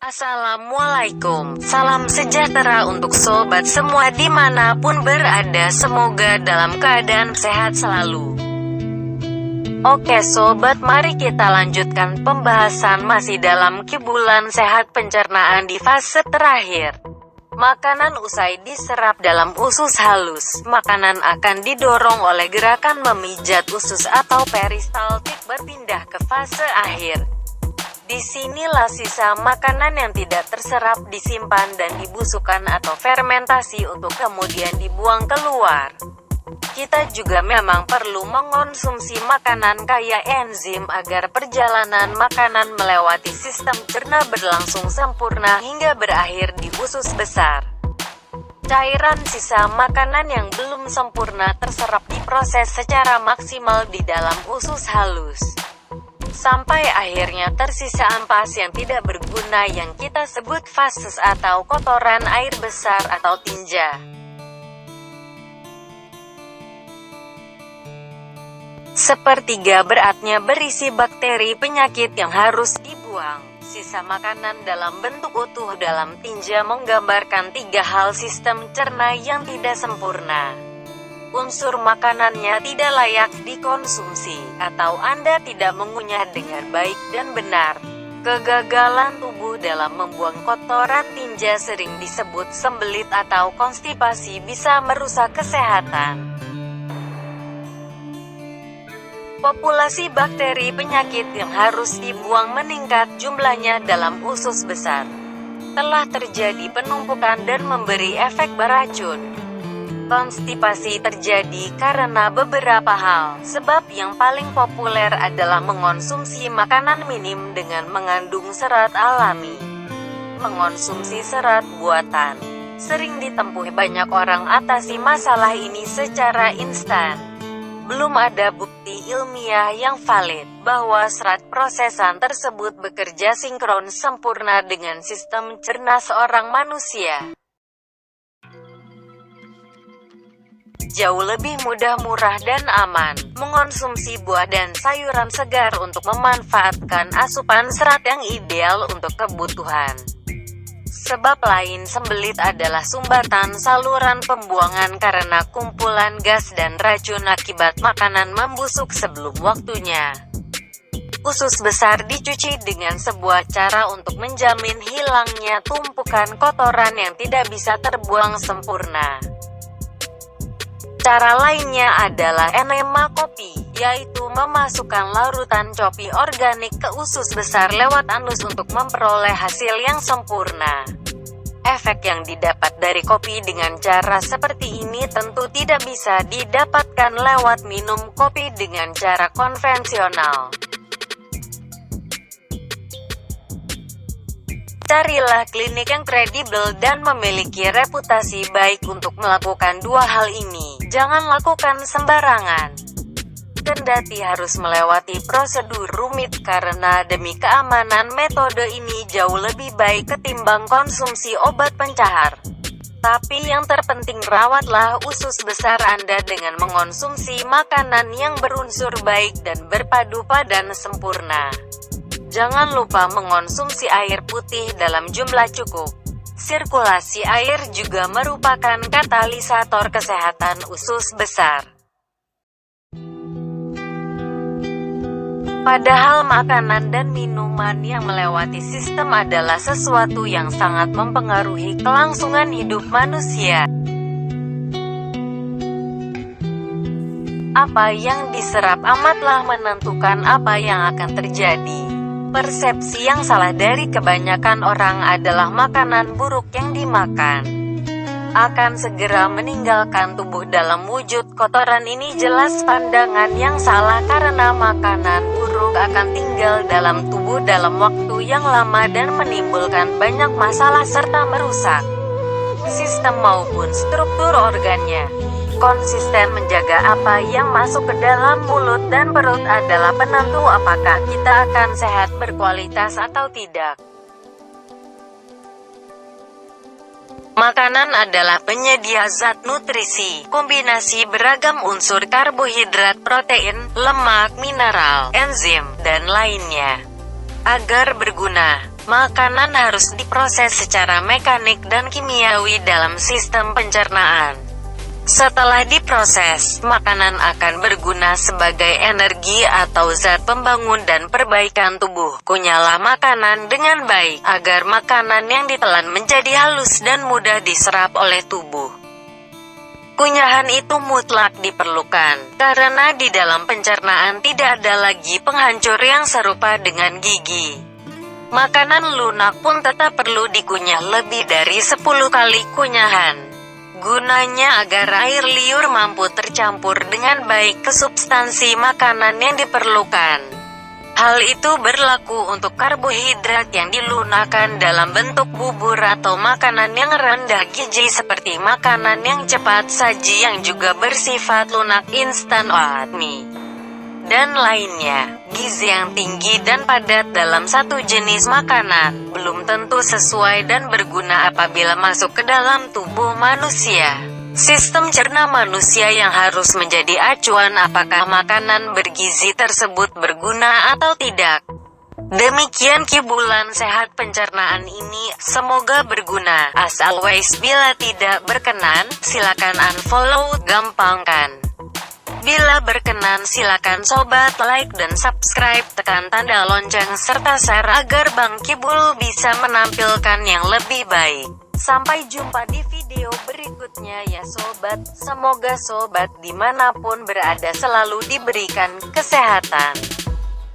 Assalamualaikum, salam sejahtera untuk sobat semua dimanapun berada, semoga dalam keadaan sehat selalu. Oke sobat, mari kita lanjutkan pembahasan masih dalam kibulan sehat pencernaan di fase terakhir. Makanan usai diserap dalam usus halus, makanan akan didorong oleh gerakan memijat usus atau peristaltik berpindah ke fase akhir. Disinilah sisa makanan yang tidak terserap disimpan dan dibusukkan atau fermentasi untuk kemudian dibuang keluar. Kita juga memang perlu mengonsumsi makanan kaya enzim agar perjalanan makanan melewati sistem cerna berlangsung sempurna hingga berakhir di usus besar. Cairan sisa makanan yang belum sempurna terserap diproses secara maksimal di dalam usus halus, sampai akhirnya tersisa ampas yang tidak berguna yang kita sebut fases atau kotoran air besar atau tinja. Sepertiga beratnya berisi bakteri penyakit yang harus dibuang. Sisa makanan dalam bentuk utuh dalam tinja menggambarkan tiga hal sistem cerna yang tidak sempurna. Unsur makanannya tidak layak dikonsumsi, atau Anda tidak mengunyah dengan baik dan benar. Kegagalan tubuh dalam membuang kotoran tinja sering disebut sembelit atau konstipasi bisa merusak kesehatan. Populasi bakteri penyakit yang harus dibuang meningkat jumlahnya dalam usus besar. Telah terjadi penumpukan dan memberi efek beracun. Konstipasi terjadi karena beberapa hal. Sebab yang paling populer adalah mengonsumsi makanan minim dengan mengandung serat alami. Mengonsumsi serat buatan. Sering ditempuh banyak orang atasi masalah ini secara instan. Belum ada bukti ilmiah yang valid bahwa serat prosesan tersebut bekerja sinkron sempurna dengan sistem cerna seorang manusia. Jauh lebih mudah, murah, dan aman mengonsumsi buah dan sayuran segar untuk memanfaatkan asupan serat yang ideal untuk kebutuhan. Sebab lain, sembelit adalah sumbatan saluran pembuangan karena kumpulan gas dan racun akibat makanan membusuk sebelum waktunya. Usus besar dicuci dengan sebuah cara untuk menjamin hilangnya tumpukan kotoran yang tidak bisa terbuang sempurna. Cara lainnya adalah enema kopi, yaitu memasukkan larutan kopi organik ke usus besar lewat anus untuk memperoleh hasil yang sempurna. Efek yang didapat dari kopi dengan cara seperti ini tentu tidak bisa didapatkan lewat minum kopi dengan cara konvensional. Carilah klinik yang kredibel dan memiliki reputasi baik untuk melakukan dua hal ini. Jangan lakukan sembarangan. Kendati harus melewati prosedur rumit karena demi keamanan, metode ini jauh lebih baik ketimbang konsumsi obat pencahar. Tapi yang terpenting, rawatlah usus besar Anda dengan mengonsumsi makanan yang berunsur baik dan berpadu padan sempurna. Jangan lupa mengonsumsi air putih dalam jumlah cukup. Sirkulasi air juga merupakan katalisator kesehatan usus besar. Padahal makanan dan minuman yang melewati sistem adalah sesuatu yang sangat mempengaruhi kelangsungan hidup manusia. Apa yang diserap amatlah menentukan apa yang akan terjadi. Persepsi yang salah dari kebanyakan orang adalah makanan buruk yang dimakan akan segera meninggalkan tubuh dalam wujud kotoran. Ini jelas pandangan yang salah karena makanan buruk akan tinggal dalam tubuh dalam waktu yang lama dan menimbulkan banyak masalah serta merusak sistem maupun struktur organnya. Konsisten menjaga apa yang masuk ke dalam mulut dan perut adalah penentu apakah kita akan sehat berkualitas atau tidak. Makanan adalah penyedia zat nutrisi, kombinasi beragam unsur karbohidrat, protein, lemak, mineral, enzim, dan lainnya. Agar berguna, Makanan harus diproses secara mekanik dan kimiawi dalam sistem pencernaan. Setelah diproses, makanan akan berguna sebagai energi atau zat pembangun dan perbaikan tubuh. Kunyahlah makanan dengan baik, agar makanan yang ditelan menjadi halus dan mudah diserap oleh tubuh. Kunyahan itu mutlak diperlukan, karena di dalam pencernaan tidak ada lagi penghancur yang serupa dengan gigi. Makanan lunak pun tetap perlu dikunyah lebih dari 10 kali kunyahan. Gunanya agar air liur mampu tercampur dengan baik ke substansi makanan yang diperlukan. Hal itu berlaku untuk karbohidrat yang dilunakkan dalam bentuk bubur atau makanan yang rendah gizi seperti makanan yang cepat saji yang juga bersifat lunak instan oatmeal dan lainnya. Gizi yang tinggi dan padat dalam satu jenis makanan belum tentu sesuai dan berguna apabila masuk ke dalam tubuh manusia. Sistem cerna manusia yang harus menjadi acuan apakah makanan bergizi tersebut berguna atau tidak. Demikian kibulan sehat pencernaan ini, semoga berguna. As always, bila tidak berkenan, silakan unfollow, gampang kan? Bila berkenan silakan sobat like dan subscribe, tekan tanda lonceng serta share agar Bang Kibul bisa menampilkan yang lebih baik. Sampai jumpa di video berikutnya ya sobat. Semoga sobat dimanapun berada selalu diberikan kesehatan.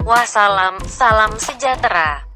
Wassalam, salam sejahtera.